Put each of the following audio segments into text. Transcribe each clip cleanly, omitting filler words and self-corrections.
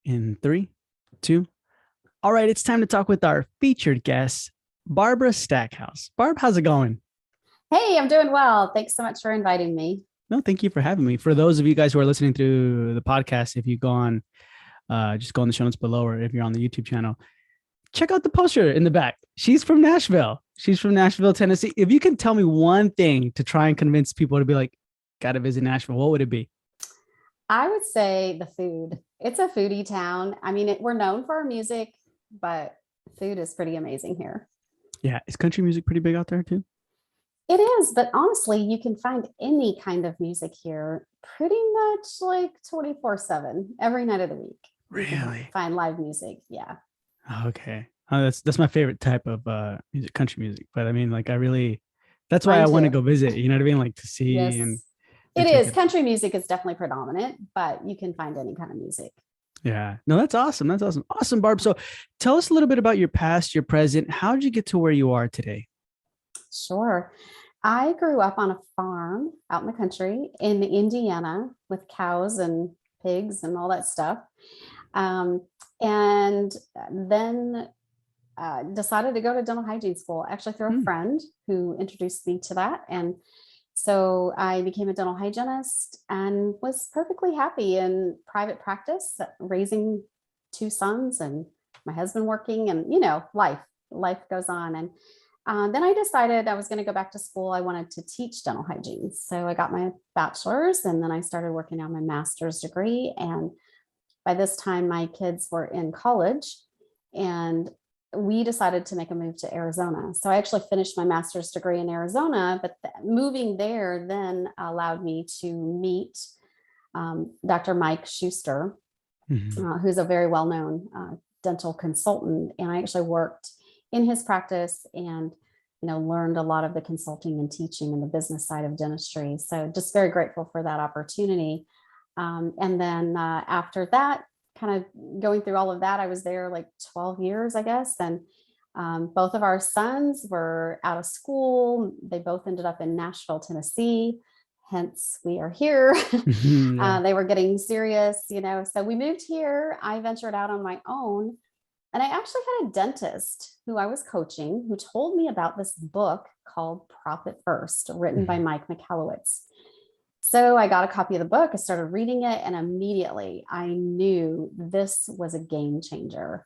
In three, two. All right, it's time to talk with our featured guest, Barbara Stackhouse. Barb, how's it going? Hey, I'm doing well. Thanks so much for inviting me. No, thank you for having me. For those of you guys who are listening to the podcast, if you go on, just go on the show notes below, or if you're on the YouTube channel, check out the poster in the back. She's from Nashville. She's from Nashville, Tennessee. If you can tell me one thing to try and convince people to be like, gotta visit Nashville, what would it be? I would say the food. It's a foodie town. I mean, we're known for our music, but food is pretty amazing here. Yeah, is country music pretty big out there too? It is, but honestly, you can find any kind of music here pretty much like 24/7, every night of the week. You can Really? find live music. Yeah. Okay. That's my favorite type of music, country music. But I mean, like, that's why Mine I want to too. go visit. You know what I mean? Like to see and Yes. It take is. it. Country music is definitely predominant, but you can find any kind of music. Yeah. No, that's awesome. That's awesome. Awesome, Barb. So tell us a little bit about your past, your present. How did you get to where you are today? Sure. I grew up on a farm out in the country in Indiana with cows and pigs and all that stuff. Um, and then decided to go to dental hygiene school, actually through a Hmm. friend who introduced me to that. And so I became a dental hygienist and was perfectly happy in private practice, raising two sons and my husband working, and life goes on. And then I decided I was going to go back to school. I wanted to teach dental hygiene. So I got my bachelor's and then I started working on my master's degree. And by this time, my kids were in college and we decided to make a move to Arizona. So I actually finished my master's degree in Arizona, but moving there then allowed me to meet Dr. Mike Schuster, Mhm. who's a very well-known dental consultant. And I actually worked in his practice and learned a lot of the consulting and teaching and the business side of dentistry. So just very grateful for that opportunity. And then after that, kind of going through all of that, I was there like 12 years, I guess. And both of our sons were out of school. They both ended up in Nashville, Tennessee. Hence, we are here. Yeah. They were getting serious. So we moved here. I ventured out on my own. And I actually had a dentist who I was coaching who told me about this book called Profit First, written by Mhm. Mike McAllowitz. So I got a copy of the book, I started reading it, and immediately I knew this was a game changer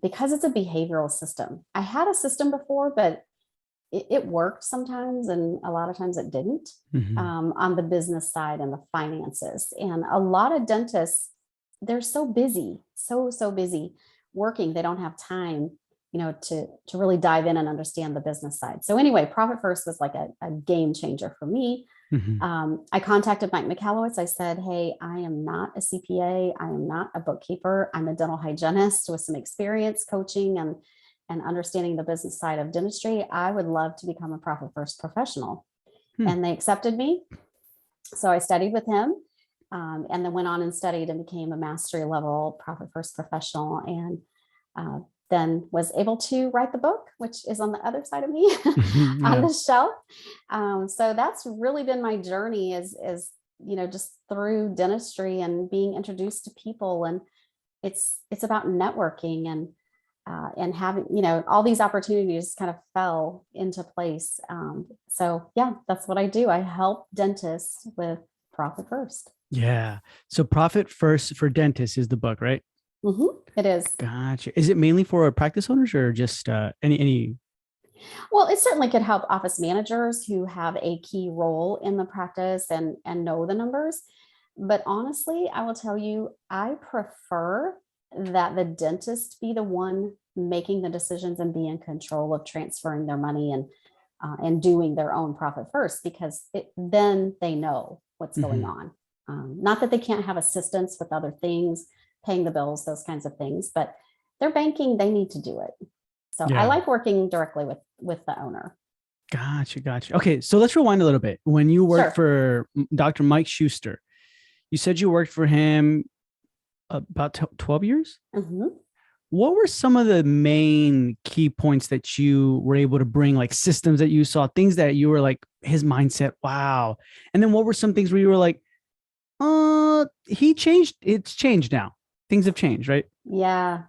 because it's a behavioral system. I had a system before, but it worked sometimes, and a lot of times it didn't Mhm. on the business side and the finances. And a lot of dentists, they're so busy, so busy working, they don't have time to really dive in and understand the business side. So anyway, Profit First was like a game changer for me. Mhm. I contacted Mike McAllowitz. I said, hey, I am not a CPA. I am not a bookkeeper. I'm a dental hygienist with some experience coaching and understanding the business side of dentistry. I would love to become a Profit First professional. Hmm. And they accepted me. So I studied with him and then went on and studied and became a mastery level Profit First professional. And uh, then was able to write the book, which is on the other side of me on Yeah. the shelf. So that's really been my journey is just through dentistry and being introduced to people. And it's about networking and having, all these opportunities kind of fell into place. So yeah, that's what I do. I help dentists with Profit First. Yeah. So Profit First for Dentists is the book, right? It is. Gotcha. Is it mainly for practice owners or just any? Well, it certainly could help office managers who have a key role in the practice and know the numbers. But honestly, I will tell you, I prefer that the dentist be the one making the decisions and be in control of transferring their money and doing their own profit first, because then they know what's going Mhm. on. Not that they can't have assistance with other things, paying the bills, those kinds of things, but they're banking, they need to do it. So I Yeah. like working directly with the owner. Gotcha. Gotcha. Okay. So let's rewind a little bit. When you worked Sure. for Dr. Mike Schuster, you said you worked for him about 12 years. Mhm. What were some of the main key points that you were able to bring, like systems that you saw, things that you were like, his mindset, wow. And then what were some things where you were like, he changed, it's changed now. things have changed, right? Yeah,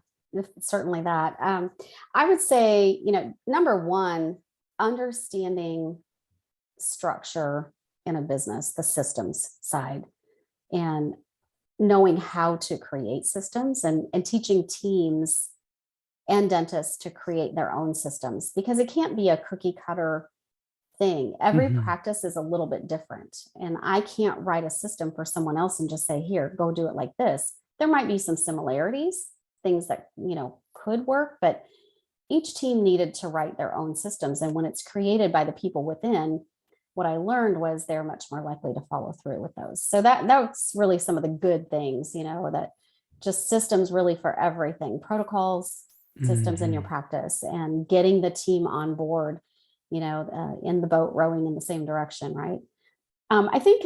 certainly that. I would say, number one, understanding structure in a business, the systems side, and knowing how to create systems and teaching teams and dentists to create their own systems, because it can't be a cookie cutter thing. Every Mhm. practice is a little bit different. And I can't write a system for someone else and just say, here, go do it like this. There might be some similarities, things that, could work, but each team needed to write their own systems. And when it's created by the people within, what I learned was they're much more likely to follow through with those. So that's really some of the good things, that just systems really for everything, protocols, systems in your Mhm. practice, and getting the team on board, in the boat rowing in the same direction, right? I think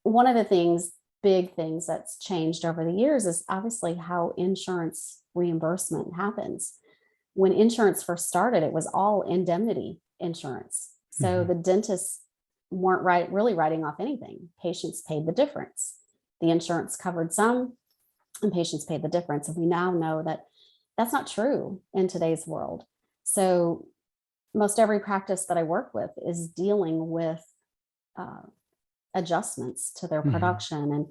one of the big things that's changed over the years is obviously how insurance reimbursement happens. When insurance first started, it was all indemnity insurance. So Mhm. the dentists weren't really writing off anything. Patients paid the difference. The insurance covered some, and patients paid the difference. And we now know that that's not true in today's world. So most every practice that I work with is dealing with uh, adjustments to their Mhm. production. And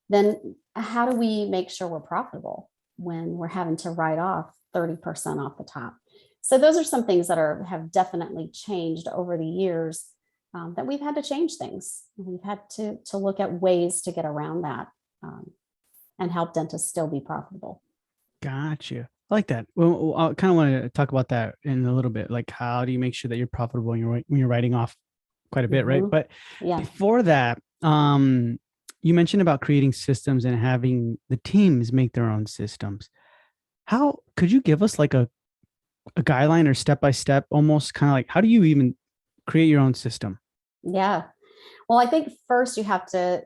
then how do we make sure we're profitable when we're having to write off 30% off the top? So those are some things that have definitely changed over the years, that we've had to change things. We've had to look at ways to get around that, um, and help dentists still be profitable. Gotcha. I like that. Well, I kind of want to talk about that in a little bit. Like, how do you make sure that you're profitable when you're writing off quite a bit, right? Mhm. But Yeah. before that, you mentioned about creating systems and having the teams make their own systems. How could you give us like a guideline or step by step, almost kind of like how do you even create your own system? Yeah. Well, I think first you have to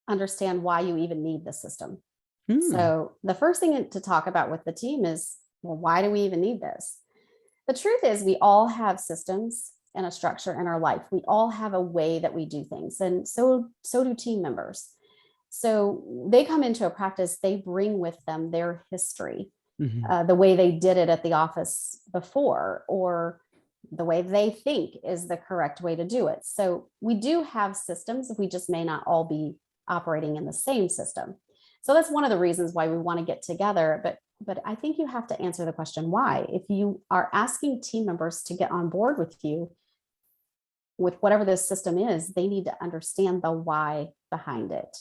understand why you even need the system. Hmm. So the first thing to talk about with the team is, well, why do we even need this? The truth is, we all have systems and a structure in our life. We all have a way that we do things, and so do team members. So they come into a practice, they bring with them their history, Hmm. the way they did it at the office before, or the way they think is the correct way to do it. So we do have systems, we just may not all be operating in the same system. So that's one of the reasons why we want to get together. But I think you have to answer the question why. If you are asking team members to get on board with you with whatever this system is, they need to understand the why behind it.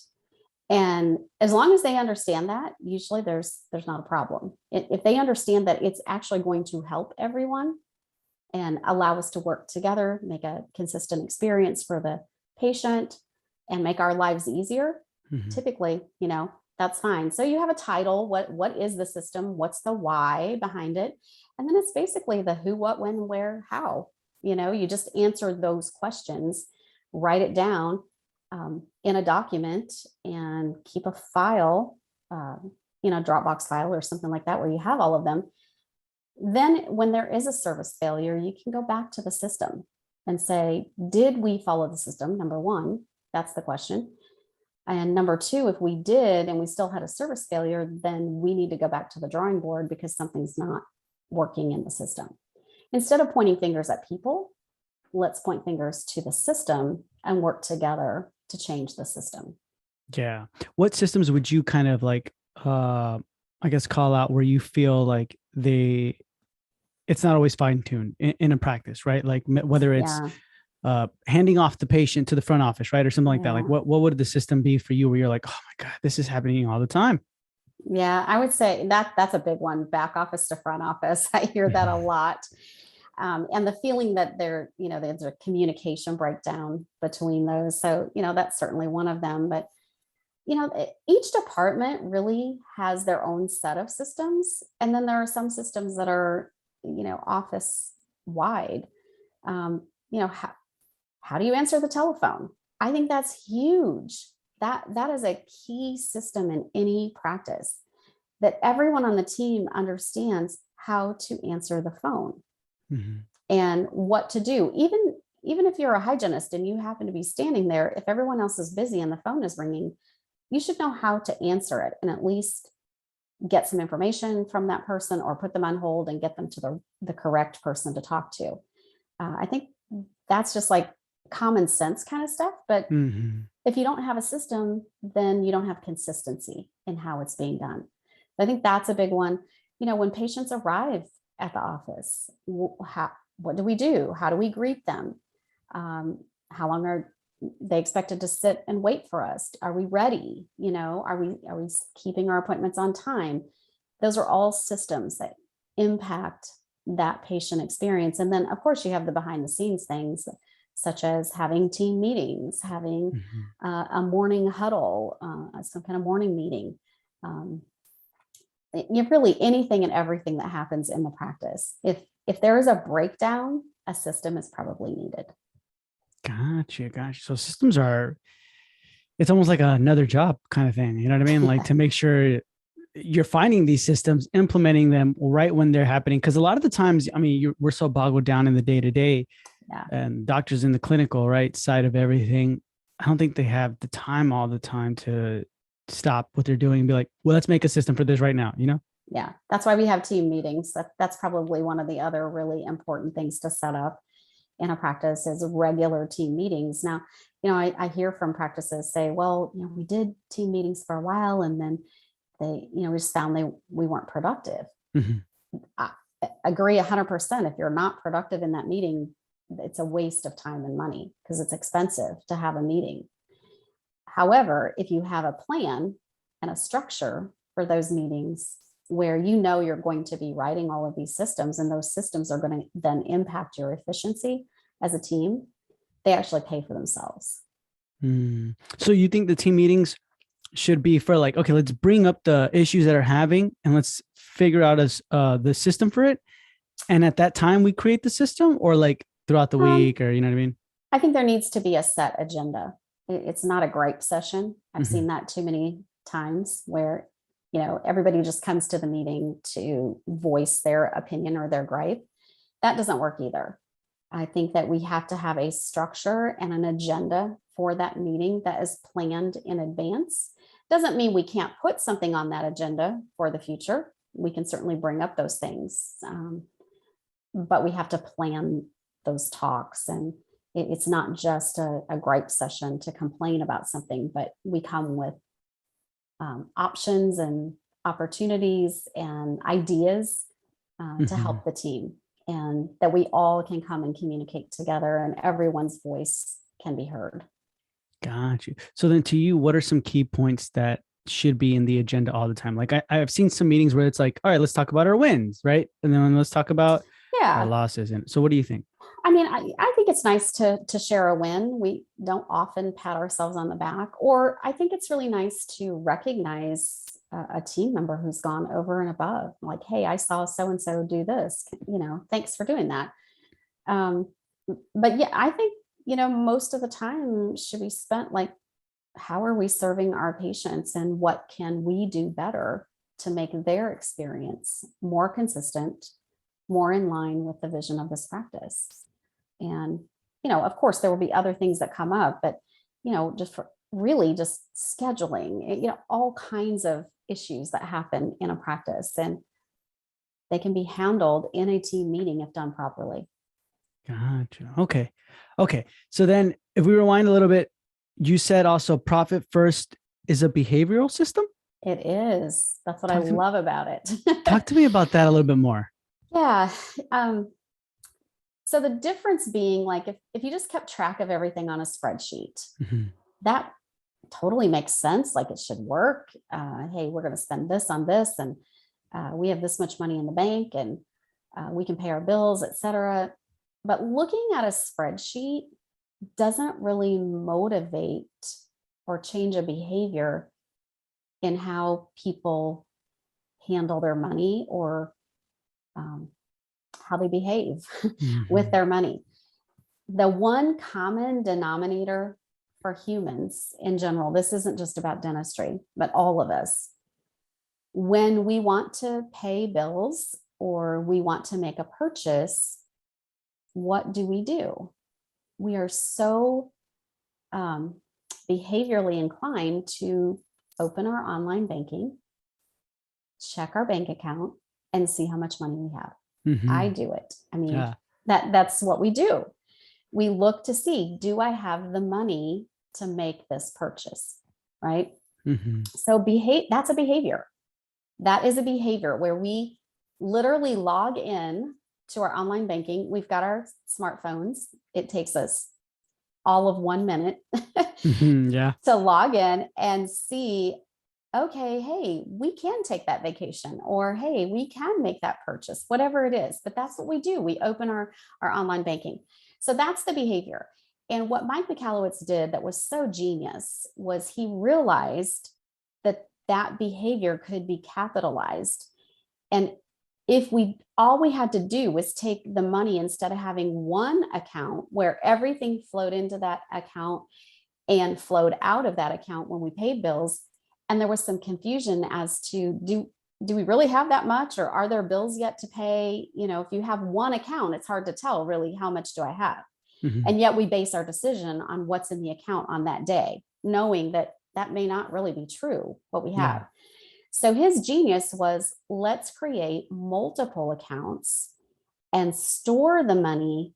And as long as they understand that, usually there's not a problem. If they understand that it's actually going to help everyone and allow us to work together, make a consistent experience for the patient, and make our lives easier, Hmm. typically, that's fine. So you have a title. What is the system? What's the why behind it? And then it's basically the who, what, when, where, how. You just answer those questions, write it down, in a document, and keep a file, Dropbox file or something like that, where you have all of them. Then, when there is a service failure, you can go back to the system and say, did we follow the system? Number one, that's the question. And number two, if we did and we still had a service failure, then we need to go back to the drawing board because something's not working in the system. Instead of pointing fingers at people, let's point fingers to the system and work together to change the system. Yeah. What systems would you kind of like, I guess, call out where you feel like it's not always fine tuned in a practice, right? Like whether it's Yeah. handing off the patient to the front office, right? Or something like that. Like Yeah. what would the system be for you where you're like, oh my God, this is happening all the time? Yeah, I would say that's a big one, back office to front office. I hear that a lot. And the feeling that there's a communication breakdown between those. So, that's certainly one of them. But, each department really has their own set of systems. And then there are some systems that are, office wide. Um, you know, how, how do you answer the telephone? I think that's huge. That is a key system in any practice, that everyone on the team understands how to answer the phone Mhm. and what to do. Even if you're a hygienist and you happen to be standing there, if everyone else is busy and the phone is ringing, you should know how to answer it and at least get some information from that person or put them on hold and get them to the correct person to talk to. I think that's just like common sense kind of stuff. But if you don't have a system, then you don't have consistency in how it's being done. I think that's a big one. When patients arrive at the office, what do we do? How do we greet them? How long are they expected to sit and wait for us? Are we ready? Are we keeping our appointments on time? Those are all systems that impact that patient experience. And then, of course, you have the behind the scenes things, such as having team meetings, having a morning huddle, some kind of morning meeting. You have really anything and everything that happens in the practice. If there is a breakdown, a system is probably needed. Gotcha. So systems it's almost like another job kind of thing. You know what I mean? Like to make sure you're finding these systems, implementing them right when they're happening. Because a lot of the times, we're so boggled down in the day to day, and doctors in the clinical side of everything. I don't think they have the time all the time to stop what they're doing and be like, well, let's make a system for this right now. Yeah, that's why we have team meetings. That's probably one of the other really important things to set up in a practice is regular team meetings. Now, I hear from practices say, well, we did team meetings for a while and then we just found we weren't productive. I agree 100%. If you're not productive in that meeting, it's a waste of time and money because it's expensive to have a meeting. However, if you have a plan and a structure for those meetings where you're going to be writing all of these systems and those systems are going to then impact your efficiency as a team, they actually pay for themselves. So you think the team meetings should be for like, okay, let's bring up the issues that are having and let's figure out the system for it. And at that time we create the system, or like throughout the week, or you know what I mean? I think there needs to be a set agenda. It's not a gripe session. I've seen that too many times where, everybody just comes to the meeting to voice their opinion or their gripe. That doesn't work either. I think that we have to have a structure and an agenda for that meeting that is planned in advance. Doesn't mean we can't put something on that agenda for the future. We can certainly bring up those things, but we have to plan those talks. And it's not just a gripe session to complain about something, but we come with options and opportunities and ideas to help the team, and that we all can come and communicate together and everyone's voice can be heard. Got you. So then to you, what are some key points that should be in the agenda all the time? Like I've seen some meetings where it's like, all right, let's talk about our wins, right? And then let's talk about our losses. And so what do you think? I think it's nice to share a win. We don't often pat ourselves on the back, or I think it's really nice to recognize a team member who's gone over and above, like, hey, I saw so-and-so do this, thanks for doing that. But yeah, I think, most of the time should be spent like, how are we serving our patients and what can we do better to make their experience more consistent, more in line with the vision of this practice. And, of course, there will be other things that come up, but, just scheduling, all kinds of issues that happen in a practice, and they can be handled in a team meeting if done properly. Gotcha. Okay. So then if we rewind a little bit, you said also profit first is a behavioral system? It is. That's what I love about it. Talk to me about that a little bit more. Yeah. So the difference being, like, if you just kept track of everything on a spreadsheet, that totally makes sense. Like, it should work. Hey, we're going to spend this on this, and we have this much money in the bank, and we can pay our bills, etc. But looking at a spreadsheet doesn't really motivate or change a behavior in how people handle their money or how they behave with their money. The one common denominator for humans in general, this isn't just about dentistry, but all of us, when we want to pay bills or we want to make a purchase, what do? We are so behaviorally inclined to open our online banking, check our bank account and see how much money we have. Mhm. I do it. I mean, Yeah. that's what we do. We look to see, do I have the money to make this purchase? Right. Mhm. So that's a behavior. That is a behavior where we literally log in to our online banking. We've got our smartphones. It takes us all of 1 minute Mhm. Yeah. to log in and see, okay, hey, we can take that vacation, or hey, we can make that purchase, whatever it is. But that's what we do. We open our online banking. So that's the behavior. And what Mike Michalowicz did that was so genius was he realized that that behavior could be capitalized. And if all we had to do was take the money, instead of having one account where everything flowed into that account and flowed out of that account when we paid bills, and there was some confusion as to do we really have that much, or are there bills yet to pay? If you have one account, it's hard to tell really how much do I have. Mhm. And yet we base our decision on what's in the account on that day, knowing that that may not really be true what we have. Yeah. So his genius was, let's create multiple accounts and store the money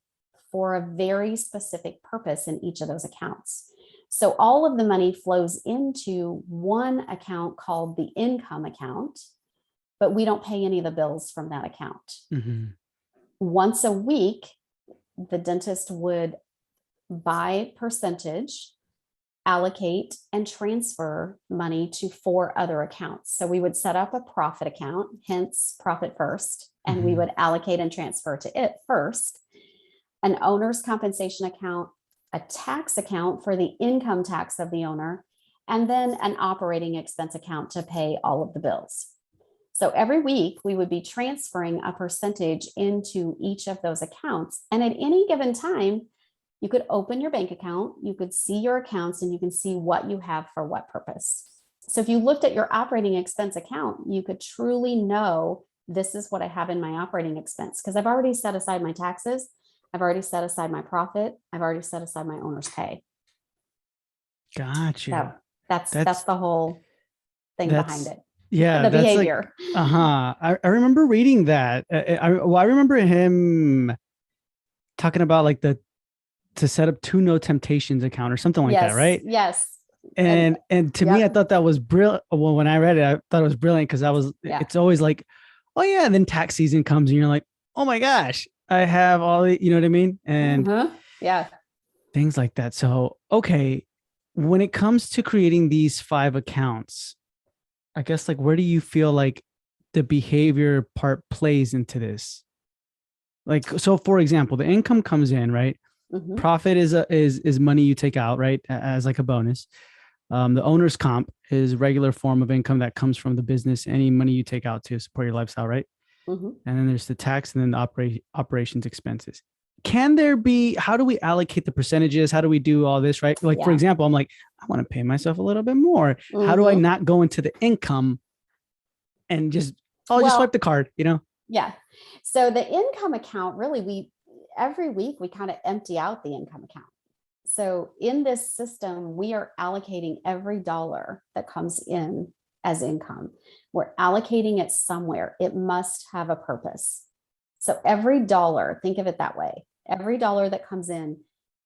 for a very specific purpose in each of those accounts. So all of the money flows into one account called the income account, but we don't pay any of the bills from that account. Mhm. Once a week, the dentist would, by percentage, allocate and transfer money to 4 other accounts. So we would set up a profit account, hence profit first, and we Mhm. would allocate and transfer to it first, an owner's compensation account, a tax account for the income tax of the owner, and then an operating expense account to pay all of the bills. So every week we would be transferring a percentage into each of those accounts. And at any given time, you could open your bank account, you could see your accounts, and you can see what you have for what purpose. So if you looked at your operating expense account, you could truly know, this is what I have in my operating expense, because I've already set aside my taxes, I've already set aside my profit, I've already set aside my owner's pay. Got So you. that's the whole thing behind That's it. yeah. The That's like behavior. I remember reading that. I remember him talking about like to set up two no temptations account or something like that, Yes, right? yes. And And to me, I yep, thought that was brilliant. Well, when I read it, I thought it was brilliant because yeah. it's always like, oh yeah, and then tax season comes and you're like, oh my gosh, I have all the, you know what I mean? And Yeah. things like that. So, okay, when it comes to creating these 5 accounts, I guess like where do you feel like the behavior part plays into this? Like, so for example, the income comes in, right? Mhm. Profit is money you take out, right? As like a bonus. The owner's comp is regular form of income that comes from the business, any money you take out to support your lifestyle, right? Mhm. And then there's the tax and then the operations expenses. Can there be, how do we allocate the percentages? How do we do all this, right? Like, for Yeah. example, I'm like, I want to pay myself a little bit more. How do I Mhm. not go into the income and just, I'll just swipe Well, the card, you know? yeah. So the income account, really, every week we kind of empty out the income account. So in this system, we are allocating every dollar that comes in as income. We're allocating it somewhere. It must have a purpose. So every dollar, think of it that way. Every dollar that comes in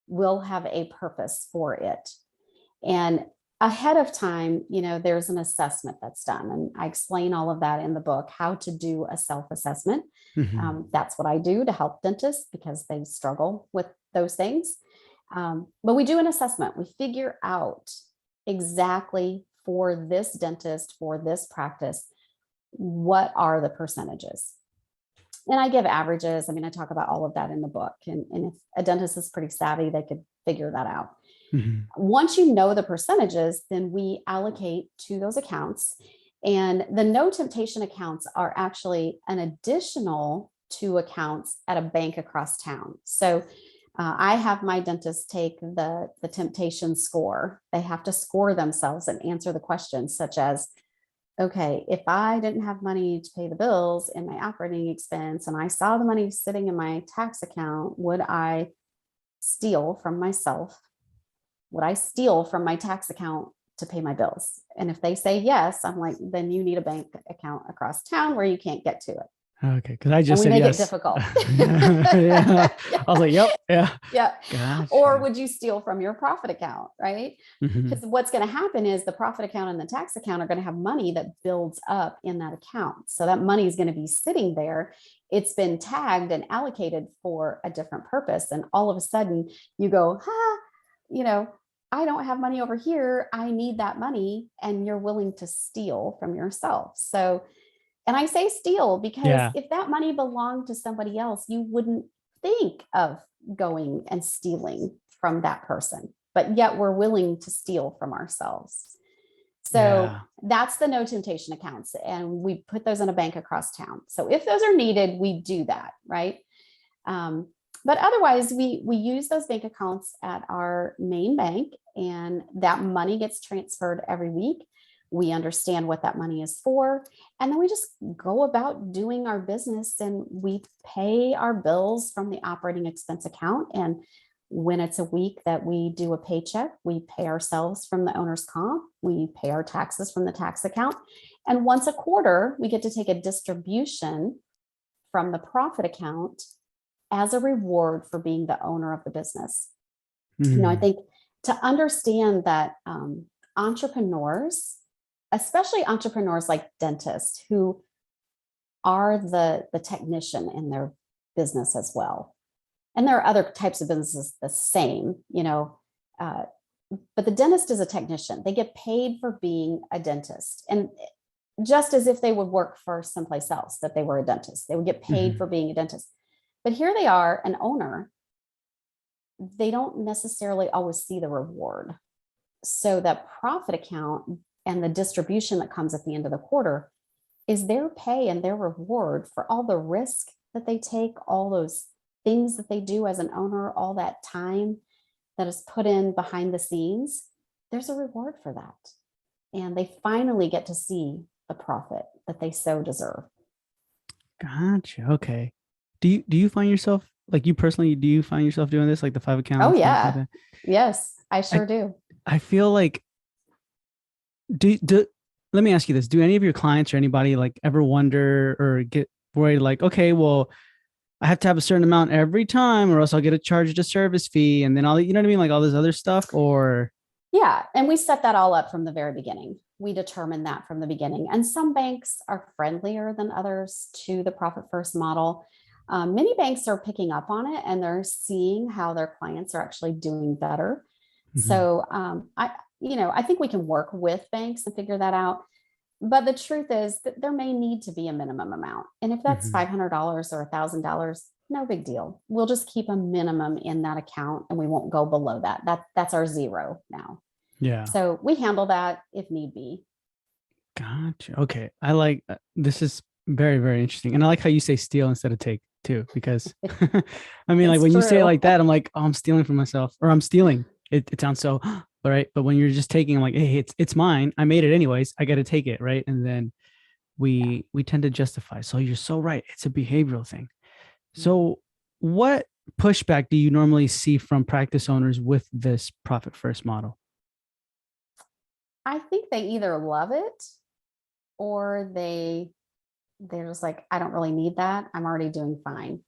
will have a purpose for it. And ahead of time, there's an assessment that's done. And I explain all of that in the book, how to do a self-assessment. Mm-hmm. That's what I do to help dentists because they struggle with those things. But we do an assessment. We figure out exactly for this dentist, for this practice, what are the percentages. And I give averages. I mean, I talk about all of that in the book. And if a dentist is pretty savvy, they could figure that out. Mm-hmm. Once you know the percentages, then we allocate to those accounts. And the no temptation accounts are actually an additional 2 accounts at a bank across town. So I have my dentist take the temptation score. They have to score themselves and answer the questions such as, okay, if I didn't have money to pay the bills in my operating expense and I saw the money sitting in my tax account, would I steal from myself? Would I steal from my tax account to pay my bills. And if they say yes, I'm like, then you need a bank account across town where you can't get to it. Okay, because I And just we said make it yes. difficult. Yeah. I was like, yep, yeah. Yeah. Gotcha. Or would you steal from your profit account, right? Mhm. Because what's going to happen is the profit account and the tax account are going to have money that builds up in that account. So that money is going to be sitting there. It's been tagged and allocated for a different purpose. And all of a sudden you go, you know, I don't have money over here. I need that money. And you're willing to steal from yourself. So, and I say steal because Yeah. if that money belonged to somebody else, you wouldn't think of going and stealing from that person, but yet we're willing to steal from ourselves. So Yeah. that's the no temptation accounts. And we put those in a bank across town. So if those are needed, we do that, right? But otherwise, we use those bank accounts at our main bank, and that money gets transferred every week. We understand what that money is for, and then we just go about doing our business, and we pay our bills from the operating expense account. And when it's a week that we do a paycheck, we pay ourselves from the owner's comp, we pay our taxes from the tax account. And once a quarter, we get to take a distribution from the profit account as a reward for being the owner of the business. I think to understand that entrepreneurs, especially entrepreneurs like dentists who are the technician in their business as well. And there are other types of businesses the same, but the dentist is a technician. They get paid for being a dentist. And just as if they would work for someplace else, that they were a dentist, they would get paid for being a dentist. But here they are, an owner. They don't necessarily always see the reward. So that profit account and the distribution that comes at the end of the quarter is their pay and their reward for all the risk that they take, all those things that they do as an owner, all that time that is put in behind the scenes. There's a reward for that. And they finally get to see the profit that they so deserve. Gotcha. Okay. Do you find yourself, like, you personally, do you find yourself doing this, like the 5 accounts? Oh Like yeah. that? Yes, I sure do. I feel like, do let me ask you this. Do any of your clients or anybody like ever wonder or get worried, like, okay, well, I have to have a certain amount every time or else I'll get a charged a service fee and then all, you know what I mean? Like all this other stuff, or Yeah. And we set that all up from the very beginning. We determined that from the beginning. And some banks are friendlier than others to the profit first model. Many banks are picking up on it and they're seeing how their clients are actually doing better. So I think we can work with banks and figure that out. But the truth is that there may need to be a minimum amount. And if that's $500 or $1,000, no big deal. We'll just keep a minimum in that account and we won't go below that. That's our zero now. Yeah. So we handle that if need be. Gotcha. Okay. I like this is very, very interesting. And I like how you say steal instead of take too, because I mean, like when you say it like that, I'm like, oh, I'm stealing from myself or I'm stealing. It sounds so, right. But when you're just taking, like, hey, it's mine. I made it anyways. I got to take it. Right. And then we tend to justify. So you're so right. It's a behavioral thing. So what pushback do you normally see from practice owners with this profit first model? I think they either love it or they're just like, I don't really need that. I'm already doing fine.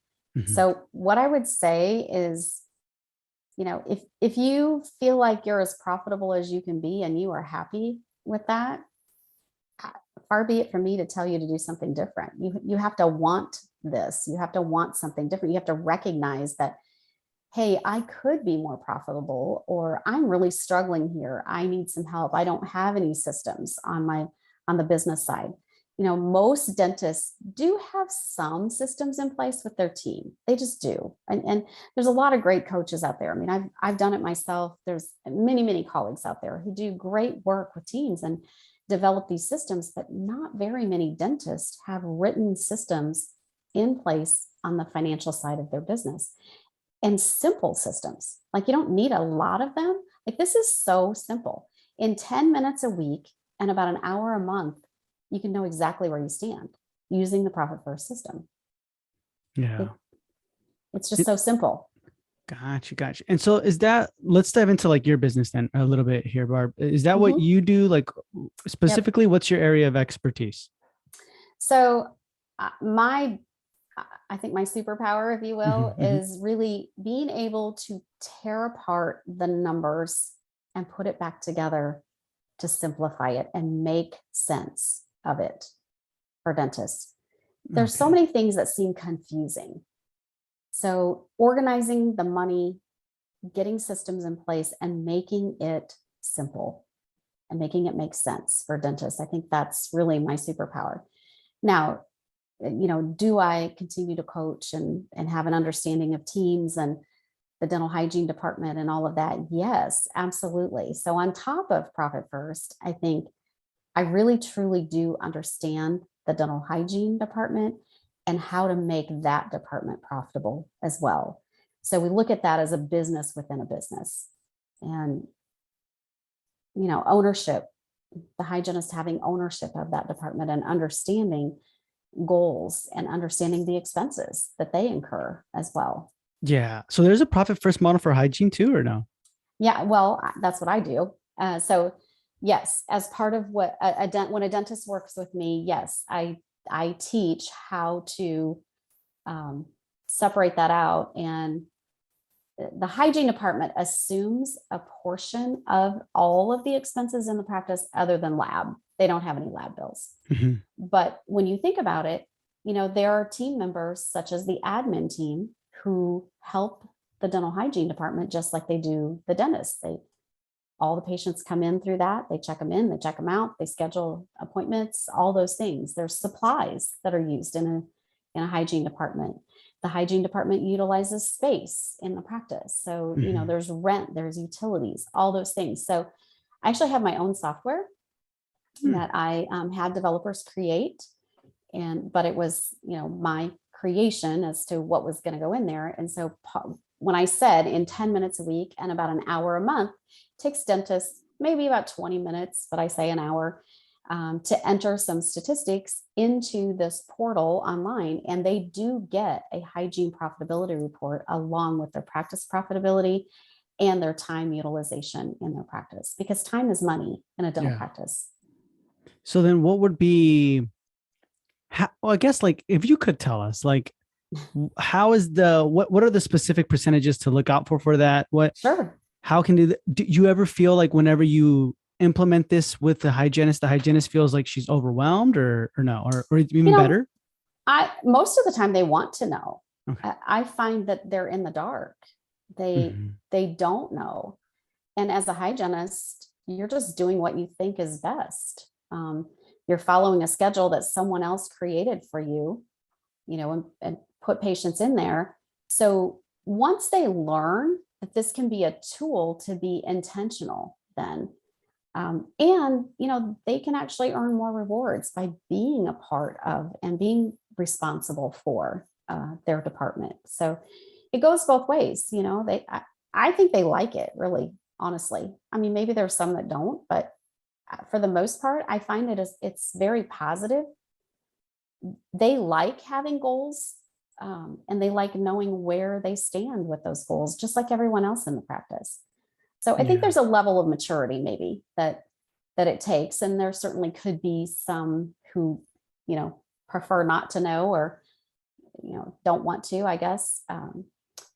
So what I would say is, if you feel like you're as profitable as you can be and you are happy with that, far be it from me to tell you to do something different. You have to want this. You have to want something different. You have to recognize that, hey, I could be more profitable, or I'm really struggling here. I need some help. I don't have any systems on the business side. Most dentists do have some systems in place with their team. They just do. And there's a lot of great coaches out there. I mean, I've done it myself. There's many, many colleagues out there who do great work with teams and develop these systems, but not very many dentists have written systems in place on the financial side of their business. And simple systems. Like, you don't need a lot of them. Like, this is so simple. In 10 minutes a week and about an hour a month, you can know exactly where you stand using the profit first system. Yeah. It's just so simple. Gotcha. And so is that, let's dive into like your business then a little bit here, Barb. Is that what Mhm. you do? Like Yep. specifically, what's your area of expertise? So my I think my superpower, if you will, Hmm. is really being able to tear apart the numbers and put it back together to simplify it and make sense of it for dentists. There's so Okay. many things that seem confusing. So organizing the money, getting systems in place and making it simple and making it make sense for dentists. I think that's really my superpower. Now, do I continue to coach and have an understanding of teams and the dental hygiene department and all of that? Yes, absolutely. So on top of Profit First, I think I really truly do understand the dental hygiene department and how to make that department profitable as well. So we look at that as a business within a business. And ownership, the hygienist having ownership of that department and understanding goals and understanding the expenses that they incur as well. Yeah. So there's a profit first model for hygiene too, or no? Yeah, well, that's what I do. So yes, as part of what when a dentist works with me, yes, I teach how to um, separate that out. And the hygiene department assumes a portion of all of the expenses in the practice other than lab. They don't have any lab bills. Mhm. But when you think about it, there are team members such as the admin team who help the dental hygiene department just like they do the dentist. All the patients come in through that. They check them in, they check them out, they schedule appointments, all those things. There's supplies that are used in a hygiene department. The hygiene department utilizes space in the practice. So, Mhm. there's rent, there's utilities, all those things. So I actually have my own software Hmm. that I had developers create, but it was my creation as to what was going to go in there. And so when I said in 10 minutes a week and about an hour a month, it takes dentists maybe about 20 minutes, but I say an hour, to enter some statistics into this portal online. And they do get a hygiene profitability report along with their practice profitability and their time utilization in their practice, because time is money in a dental Yeah. practice. So then what would be, well, I guess like if you could tell us like how is what are the specific percentages to look out for that? Sure. How can do you ever feel like whenever you implement this with the hygienist feels like she's overwhelmed or no, or You even know, better? I most of the time they want to know. Okay. I find that they're in the dark. They Mhm. they don't know. And as a hygienist, you're just doing what you think is best. You're following a schedule that someone else created for you, and put patients in there. So once they learn that this can be a tool to be intentional, then and they can actually earn more rewards by being a part of and being responsible for their department. So it goes both ways. I think they like it, really, honestly. I mean, maybe there's some that don't, but for the most part, I find it's very positive. They like having goals, and they like knowing where they stand with those goals, just like everyone else in the practice. So I think Yeah. there's a level of maturity maybe that it takes, and there certainly could be some who prefer not to know, or don't want to, I guess.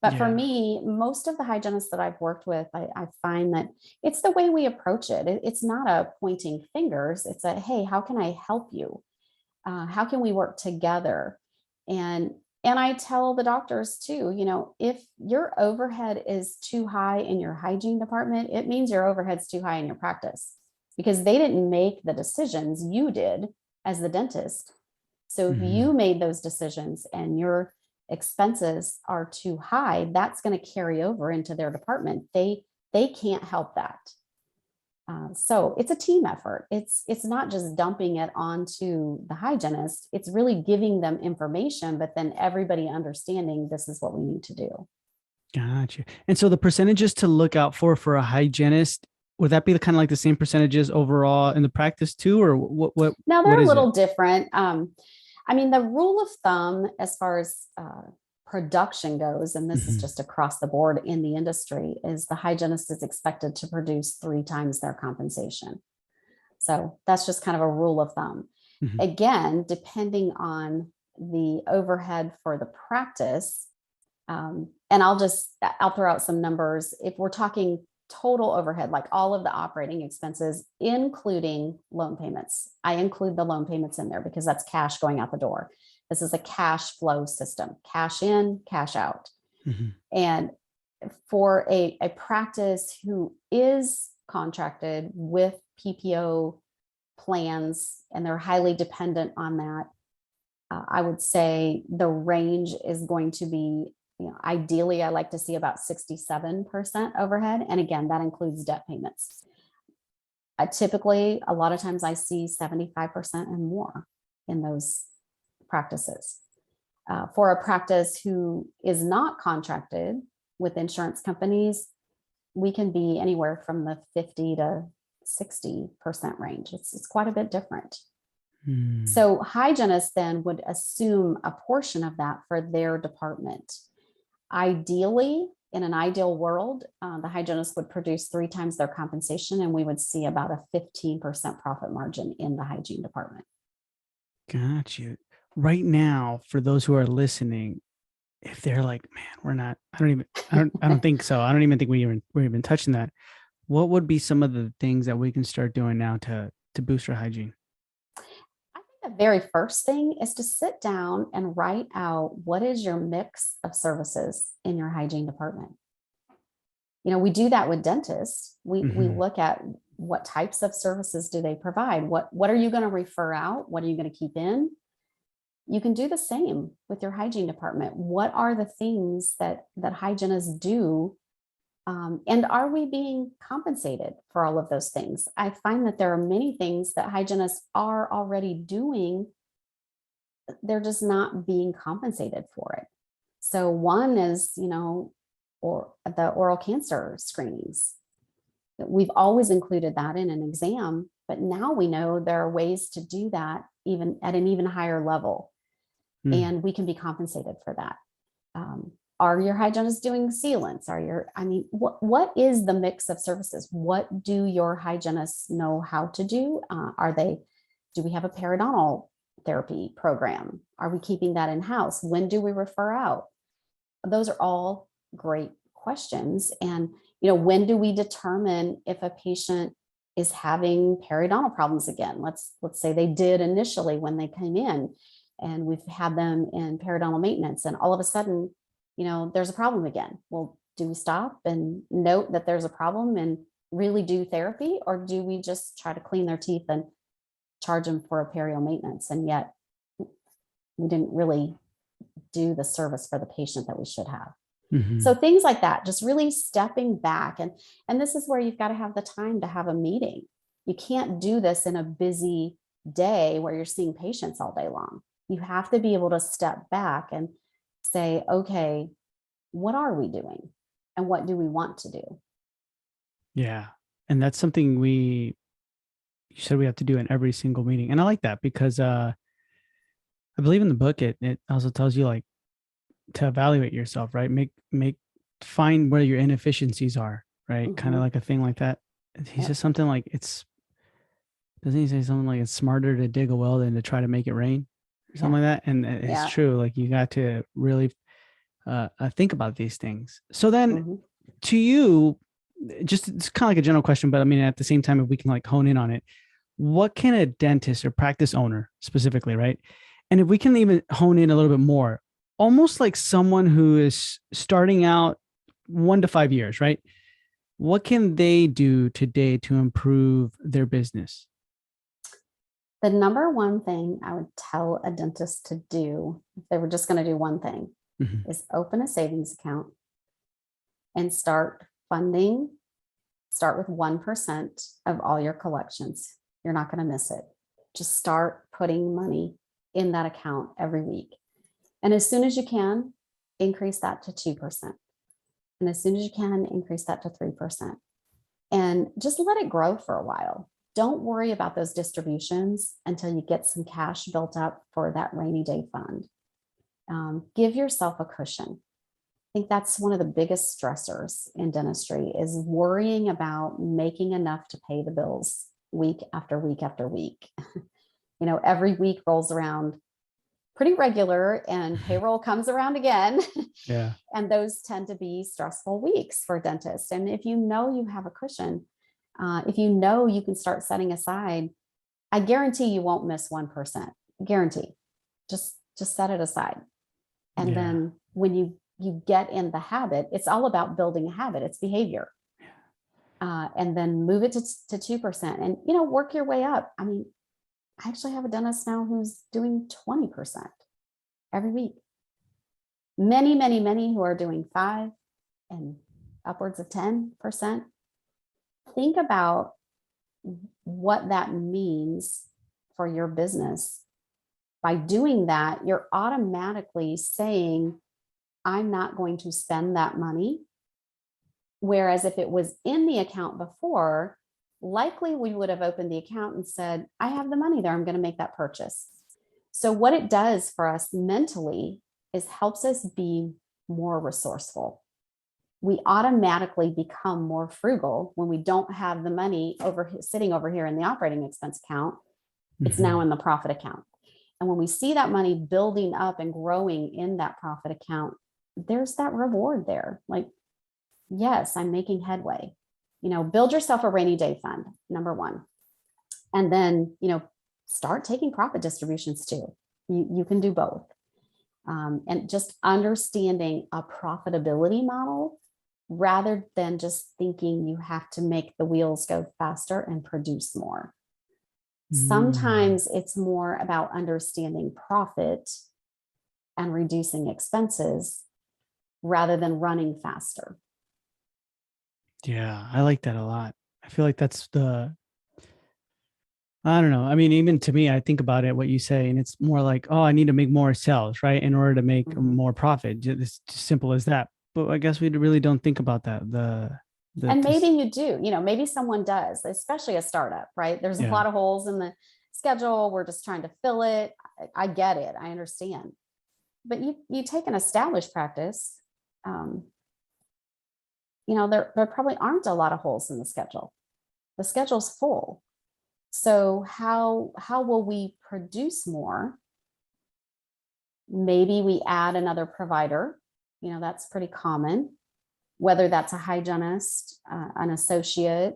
But for Yeah. me, most of the hygienists that I've worked with, I find that it's the way we approach it. It's not a pointing fingers. It's a, hey, how can I help you? How can we work together? And and I tell the doctors too, if your overhead is too high in your hygiene department, it means your overhead's too high in your practice, because they didn't make the decisions, you did as the dentist. So if Mhm. you made those decisions and your expenses are too high, that's going to carry over into their department. They can't help that. So it's a team effort. It's not just dumping it onto the hygienist. It's really giving them information, but then everybody understanding this is what we need to do. Gotcha. And so the percentages to look out for a hygienist, would that be the kind of like the same percentages overall in the practice too, or Now what they're a is it? little different. I mean, the rule of thumb as far as production goes, and this is just across the board in the industry, is the hygienist is expected to produce 3 times their compensation. So that's just kind of a rule of thumb. Again, depending on the overhead for the practice, and I'll throw out some numbers. If we're talking total overhead, like all of the operating expenses, including loan payments, I include the loan payments in there because that's cash going out the door. This is a cash flow system, cash in, cash out. And for a practice who is contracted with PPO plans, and they're highly dependent on that, I would say the range is going to be, ideally, I like to see about 67% overhead. And again, that includes debt payments. Typically, a lot of times I see 75% and more in those practices. For a practice who is not contracted with insurance companies, we can be anywhere from the 50 to 60% range. It's quite a bit different. So hygienists then would assume a portion of that for their department. Ideally, in an ideal world, the hygienist would produce 3 times their compensation, and we would see about a 15% profit margin in the hygiene department. Got you. Right now, for those who are listening, if they're like, man, we're not, I don't think so. I don't even think we're even touching that. What would be some of the things that we can start doing now to boost our hygiene? I think the very first thing is to sit down and write out what is your mix of services in your hygiene department. We do that with dentists. We look at what types of services do they provide? What are you going to refer out? What are you going to keep in? You can do the same with your hygiene department. What are the things that hygienists do? And are we being compensated for all of those things? I find that there are many things that hygienists are already doing. They're just not being compensated for it. So one is, or the oral cancer screenings. We've always included that in an exam, but now we know there are ways to do that even at an even higher level. And we can be compensated for that. Are your hygienists doing sealants? What is the mix of services? What do your hygienists know how to do? Do we have a periodontal therapy program? Are we keeping that in-house? When do we refer out? Those are all great questions. And, when do we determine if a patient is having periodontal problems again? Let's say they did initially when they came in, and we've had them in periodontal maintenance, and all of a sudden, there's a problem again. Well, do we stop and note that there's a problem and really do therapy, or do we just try to clean their teeth and charge them for a perio maintenance? And yet we didn't really do the service for the patient that we should have. So things like that, just really stepping back. And this is where you've got to have the time to have a meeting. You can't do this in a busy day where you're seeing patients all day long. You have to be able to step back and say, okay, what are we doing? And what do we want to do? Yeah. And that's something you said we have to do in every single meeting. And I like that because I believe in the book, it also tells you like to evaluate yourself, right? Find where your inefficiencies are, right? Kind of like a thing like that. He says something like doesn't he say something like it's smarter to dig a well than to try to make it rain? Something like that. And it's true. Like you got to really think about these things. So then to you, just it's kind of like a general question, but I mean, at the same time, if we can like hone in on it, what can a dentist or practice owner specifically, right? And if we can even hone in a little bit more, almost like someone who is starting out 1 to 5 years, right? What can they do today to improve their business? The number one thing I would tell a dentist to do, if they were just going to do one thing, is open a savings account and start funding. Start with 1% of all your collections. You're not going to miss it. Just start putting money in that account every week. And as soon as you can, increase that to 2%. And as soon as you can, increase that to 3%. And just let it grow for a while. Don't worry about those distributions until you get some cash built up for that rainy day fund. Give yourself a cushion. I think that's one of the biggest stressors in dentistry, is worrying about making enough to pay the bills week after week after week. Every week rolls around pretty regular and payroll comes around again. Yeah. And those tend to be stressful weeks for dentists. And if you have a cushion, if you can start setting aside, I guarantee you won't miss 1%. Guarantee. Just set it aside. And then when you get in the habit, it's all about building a habit. It's behavior. And then move it to 2%, and, work your way up. I mean, I actually have a dentist now who's doing 20% every week. Many, many, many who are doing 5 and upwards of 10%. Think about what that means for your business. By doing that, you're automatically saying, I'm not going to spend that money. Whereas if it was in the account before, likely we would have opened the account and said, I have the money there, I'm going to make that purchase. So what it does for us mentally is helps us be more resourceful. We automatically become more frugal when we don't have the money sitting over here in the operating expense account. It's now in the profit account. And when we see that money building up and growing in that profit account, there's that reward there. Like, yes, I'm making headway. Build yourself a rainy day fund, number one. And then, start taking profit distributions too. You can do both. And just understanding a profitability model rather than just thinking you have to make the wheels go faster and produce more. Sometimes it's more about understanding profit and reducing expenses rather than running faster. Yeah, I like that a lot. I feel like that's I don't know. I mean, even to me, I think about it, what you say, and it's more like, oh, I need to make more sales, right? In order to make more profit. It's just simple as that. But I guess we really don't think about that. And maybe you do, maybe someone does, especially a startup, right? There's a lot of holes in the schedule. We're just trying to fill it. I get it. I understand. But you take an established practice, there probably aren't a lot of holes in the schedule. The schedule's full. So how will we produce more? Maybe we add another provider. That's pretty common, whether that's a hygienist, an associate.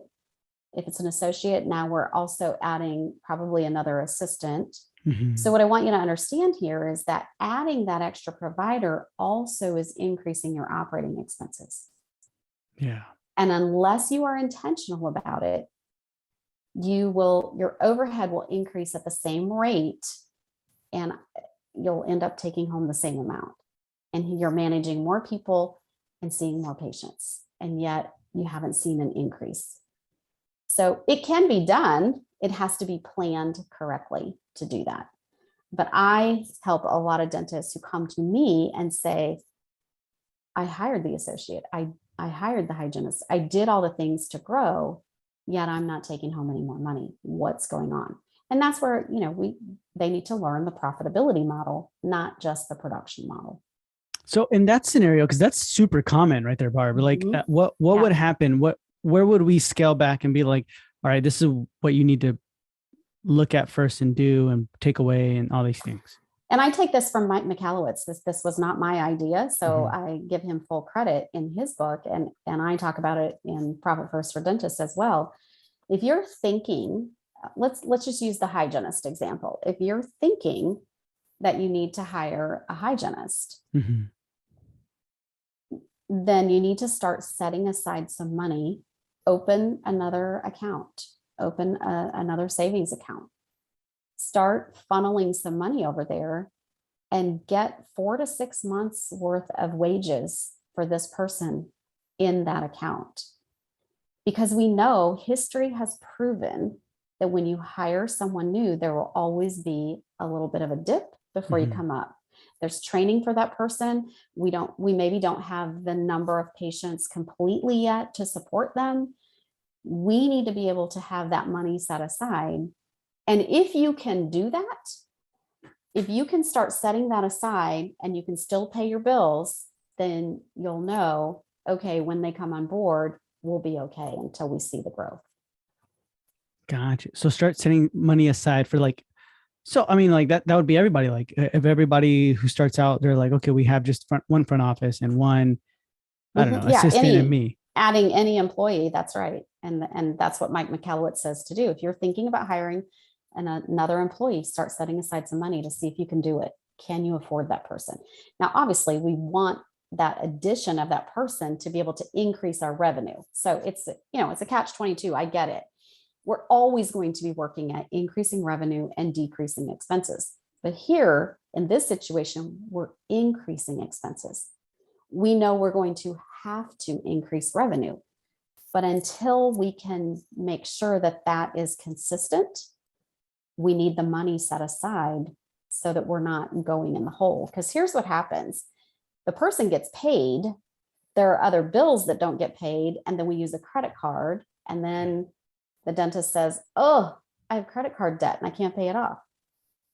If it's an associate, now we're also adding probably another assistant. So what I want you to understand here is that adding that extra provider also is increasing your operating expenses. Yeah. And unless you are intentional about it, your overhead will increase at the same rate, and you'll end up taking home the same amount. And you're managing more people and seeing more patients, and yet you haven't seen an increase. So it can be done. It has to be planned correctly to do that. But I help a lot of dentists who come to me and say, I hired the associate. I hired the hygienist. I did all the things to grow, yet I'm not taking home any more money. What's going on? And that's where, they need to learn the profitability model, not just the production model. So in that scenario, because that's super common right there, Barb, like what would happen? Where would we scale back and be like, all right, this is what you need to look at first and do and take away and all these things? And I take this from Mike Michalowicz. This was not my idea. So I give him full credit in his book. And I talk about it in Profit First for Dentists as well. If you're thinking, let's just use the hygienist example. If you're thinking that you need to hire a hygienist, then you need to start setting aside some money, open another account, open another savings account. Start funneling some money over there and get 4 to 6 months worth of wages for this person in that account. Because we know history has proven that when you hire someone new, there will always be a little bit of a dip before you come up. There's training for that person. We maybe don't have the number of patients completely yet to support them. We need to be able to have that money set aside. And if you can do that, If you can start setting that aside and you can still pay your bills, then you'll know, okay, when they come on board, we'll be okay until we see the growth. Gotcha. So start setting money aside for like, so I mean, like that would be everybody. Like if everybody who starts out, they're like, okay, we have just one front office and one, I don't know, Yeah, assistant and me. adding any employee, that's right. And that's what Mike McCallowitz says to do. If you're thinking about hiring another employee, start setting aside some money to see if you can do it. Can you afford that person? Now, obviously, we want that addition of that person to be able to increase our revenue. So it's a catch-22. I get it. We're always going to be working at increasing revenue and decreasing expenses. But here in this situation, we're increasing expenses. We know we're going to have to increase revenue. But until we can make sure that that is consistent, we need the money set aside so that we're not going in the hole. Because here's what happens. The person gets paid. There are other bills that don't get paid. And then we use a credit card. And then the dentist says, oh, I have credit card debt and I can't pay it off.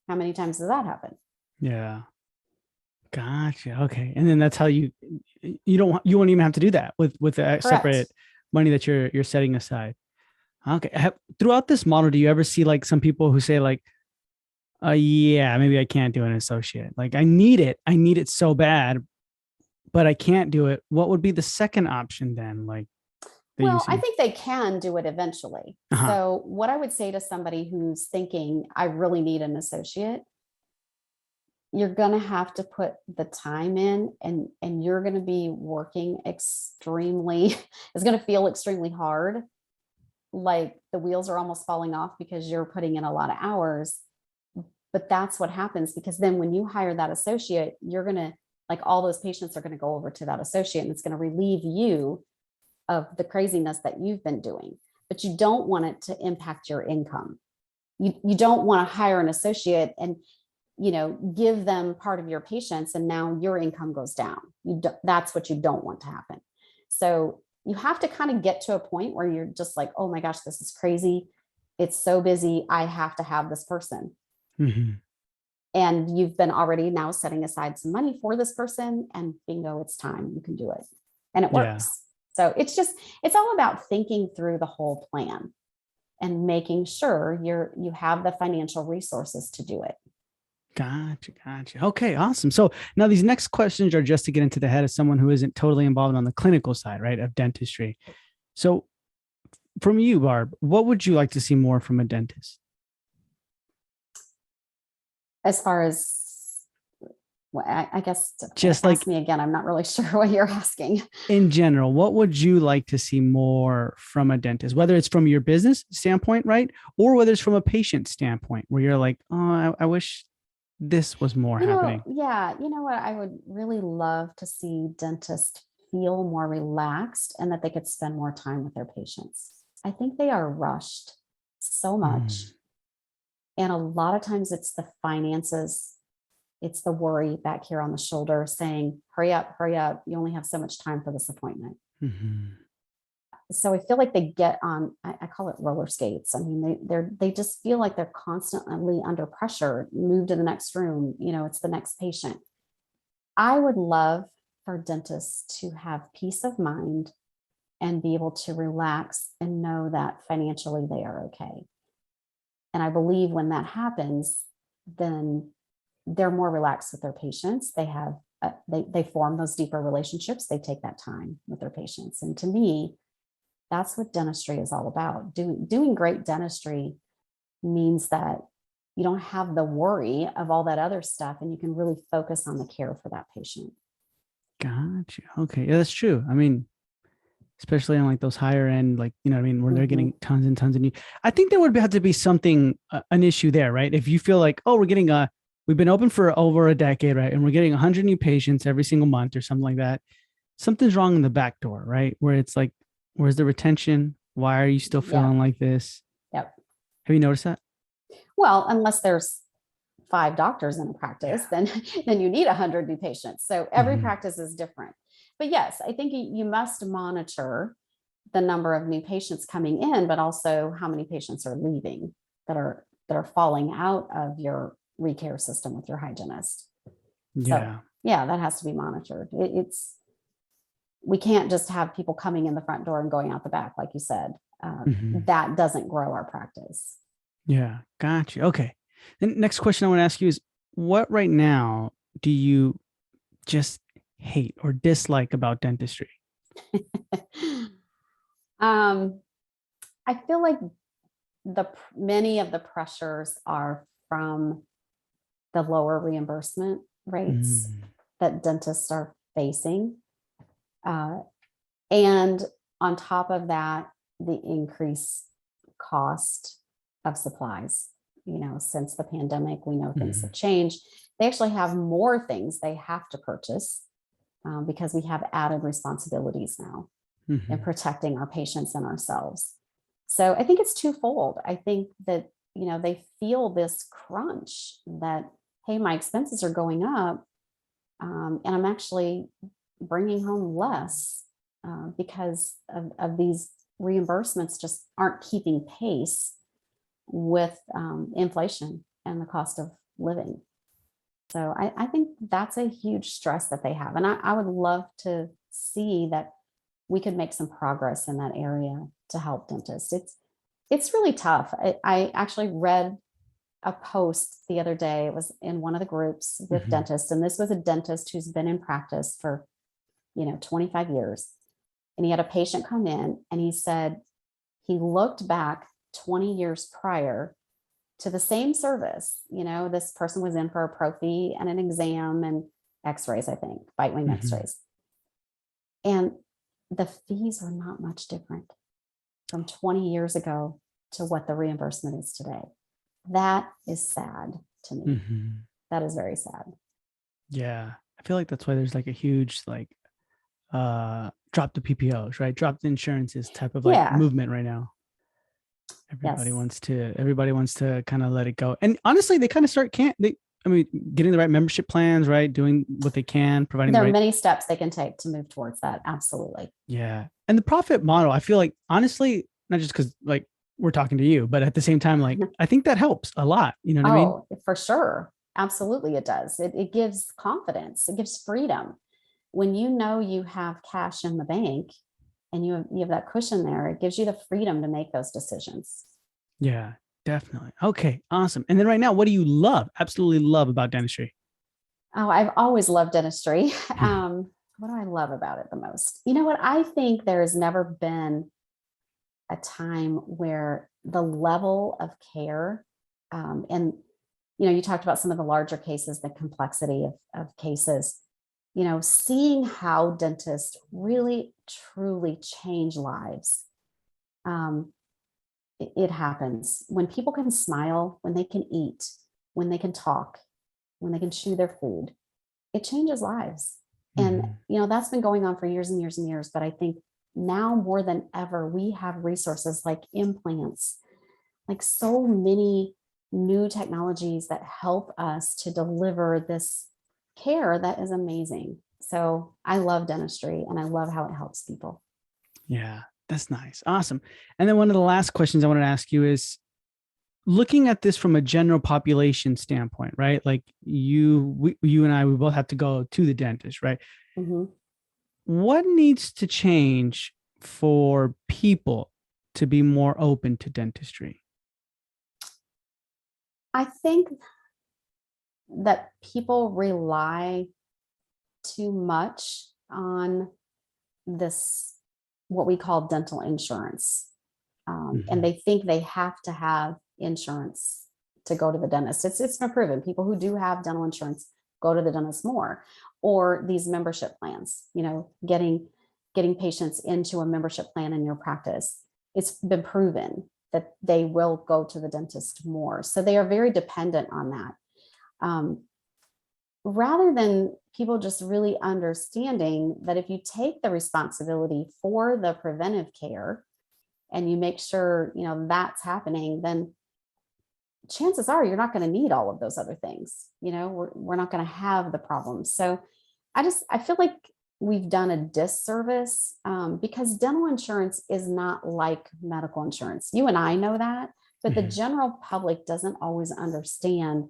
How many times does that happen? Yeah. Gotcha. Okay. And then that's how you won't even have to do that with a separate money that you're setting aside. Okay. Throughout this model, do you ever see like some people who say like, yeah, maybe I can't do an associate. Like I need it so bad, but I can't do it. What would be the second option then? Like, well, I think they can do it eventually. Uh-huh. So what I would say to somebody who's thinking, I really need an associate, you're going to have to put the time in and you're going to be working extremely, it's going to feel extremely hard. Like the wheels are almost falling off because you're putting in a lot of hours. But that's what happens, because then when you hire that associate, you're going to, like, all those patients are going to go over to that associate and it's going to relieve you of the craziness that you've been doing. But you don't want it to impact your income. You don't want to hire an associate and give them part of your patients and now your income goes down. That's what you don't want to happen. So you have to kind of get to a point where you're just like, oh my gosh, this is crazy. It's so busy. I have to have this person. Mm-hmm. And you've been already now setting aside some money for this person, and bingo, it's time. You can do it. And it works. So it's all about thinking through the whole plan and making sure you have the financial resources to do it. Gotcha. Okay, awesome. So now these next questions are just to get into the head of someone who isn't totally involved on the clinical side, right, of dentistry. So from you, Barb, what would you like to see more from a dentist? As far as, well, I guess, just ask me again. I'm not really sure what you're asking. In general, what would you like to see more from a dentist, whether it's from your business standpoint, right? Or whether it's from a patient standpoint where you're like, oh, I wish this was more happening. Yeah. You know what? I would really love to see dentists feel more relaxed and that they could spend more time with their patients. I think they are rushed so much. And a lot of times it's the finances. It's the worry back here on the shoulder saying, hurry up. You only have so much time for this appointment. Mm-hmm. So I feel like they get on, I call it roller skates. I mean, they just feel like they're constantly under pressure. Move to the next room. It's the next patient. I would love for dentists to have peace of mind and be able to relax and know that financially they are okay. And I believe when that happens, then they're more relaxed with their patients. They have, they form those deeper relationships. They take that time with their patients. And to me, that's what dentistry is all about. Doing great dentistry means that you don't have the worry of all that other stuff and you can really focus on the care for that patient. Gotcha. Okay. Yeah, that's true. I mean, especially on like those higher end, like, where they're getting tons and tons of new. I think there would have to be something, an issue there, right? If you feel like, oh, we've been open for over a decade, right? And we're getting 100 new patients every single month or something like that. Something's wrong in the back door, right? Where it's like, where's the retention? Why are you still feeling like this? Yep. Have you noticed that? Well, unless there's 5 doctors in a practice, then you need 100 new patients. So every practice is different. But yes, I think you must monitor the number of new patients coming in, but also how many patients are leaving that are falling out of your recare system with your hygienist. Yeah. So yeah, that has to be monitored. We can't just have people coming in the front door and going out the back, like you said. Mhm. That doesn't grow our practice. Yeah. Gotcha. Okay. Then next question I want to ask you is, what right now do you just hate or dislike about dentistry? um, I feel like many of the pressures are from the lower reimbursement rates Mm. that dentists are facing. And on top of that, the increased cost of supplies. Since the pandemic, we know things have changed. They actually have more things they have to purchase because we have added responsibilities now in protecting our patients and ourselves. So I think it's twofold. I think that, they feel this crunch that, hey, my expenses are going up, and I'm actually bringing home less because of these reimbursements just aren't keeping pace with inflation and the cost of living. So I think that's a huge stress that they have. And I would love to see that we could make some progress in that area to help dentists. It's really tough. I actually read a post the other day. It was in one of the groups with dentists. And this was a dentist who's been in practice for, 25 years. And he had a patient come in and he said he looked back 20 years prior to the same service. This person was in for a prophy and an exam and x-rays, I think, bite wing x-rays. And the fees were not much different from 20 years ago to what the reimbursement is today. That is sad to me. That is very sad. Yeah. I feel like that's why there's like a huge drop the PPOs, right? Drop the insurances type of movement right now. Everybody wants to kind of let it go. And honestly, they kind of getting the right membership plans, right? Doing what they can, providing there are many steps they can take to move towards that. Absolutely. Yeah. And the profit model, I feel like, honestly, not just because we're talking to you, but at the same time, I think that helps a lot. You know what I mean? Oh, for sure. Absolutely. It does. It gives confidence. It gives freedom. When you have cash in the bank and you have that cushion there, it gives you the freedom to make those decisions. Yeah, definitely. Okay, awesome. And then right now, what do you absolutely love about dentistry? Oh, I've always loved dentistry. What do I love about it the most? You know what? I think there has never been a time where the level of care, and you talked about some of the larger cases, the complexity of cases, seeing how dentists really truly change lives. It happens when people can smile, when they can eat, when they can talk, when they can chew their food. It changes lives. And that's been going on for years and years and years. But I think now more than ever, we have resources like implants, like so many new technologies that help us to deliver this care that is amazing. So I love dentistry and I love how it helps people. Yeah, that's nice. Awesome. And then one of the last questions I wanted to ask you is, looking at this from a general population standpoint, right? Like you and I, we both have to go to the dentist, right? What needs to change for people to be more open to dentistry? I think that people rely too much on this, what we call dental insurance. And they think they have to have insurance to go to the dentist. It's been proven. People who do have dental insurance go to the dentist more, or these membership plans, getting patients into a membership plan in your practice. It's been proven that they will go to the dentist more. So they are very dependent on that. Rather than people just really understanding that if you take the responsibility for the preventive care and you make sure, that's happening, then chances are you're not going to need all of those other things. We're not going to have the problems. So I feel like we've done a disservice because dental insurance is not like medical insurance. You and I know that, but the general public doesn't always understand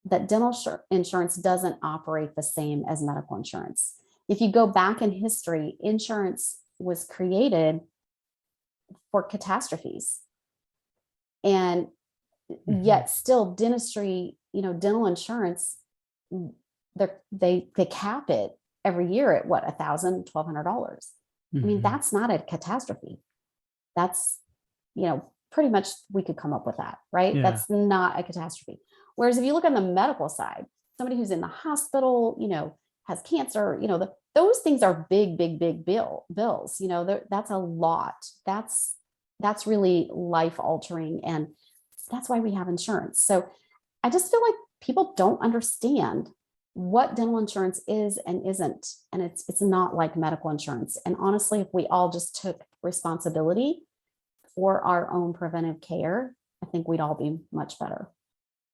that dental insurance doesn't operate the same as medical insurance. If you go back in history, insurance was created for catastrophes. And yet still dentistry, dental insurance, they cap it every year at what, $1,000, $1,200. I mean, that's not a catastrophe. That's, pretty much we could come up with that, right? Yeah. That's not a catastrophe. Whereas if you look on the medical side, somebody who's in the hospital, has cancer, those things are big, big, big bills. That's a lot. That's really life altering. And that's why we have insurance. So I just feel like people don't understand what dental insurance is and isn't. And it's not like medical insurance. And honestly, if we all just took responsibility for our own preventive care, I think we'd all be much better.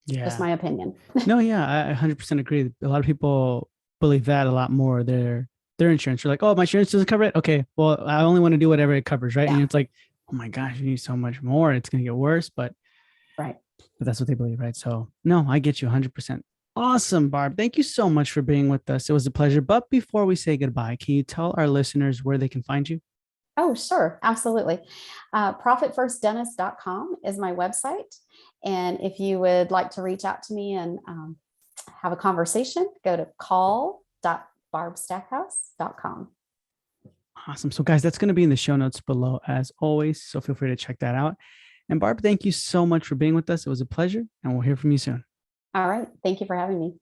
Yeah. Just my opinion. No, yeah, I 100% agree. A lot of people believe that a lot more. Their insurance. You're like, oh, my insurance doesn't cover it. Okay, well, I only want to do whatever it covers, right? Yeah. And it's like, oh my gosh, you need so much more. It's gonna get worse, but right. But that's what they believe, right? So no, I get you 100%. Awesome, Barb. Thank you so much for being with us. It was a pleasure. But before we say goodbye, can you tell our listeners where they can find you? Oh, sure. Absolutely. Profitfirstdentist.com is my website. And if you would like to reach out to me and have a conversation, go to call.barbstackhouse.com. Awesome. So guys, that's going to be in the show notes below as always. So feel free to check that out. And Barb, thank you so much for being with us. It was a pleasure, and we'll hear from you soon. All right. Thank you for having me.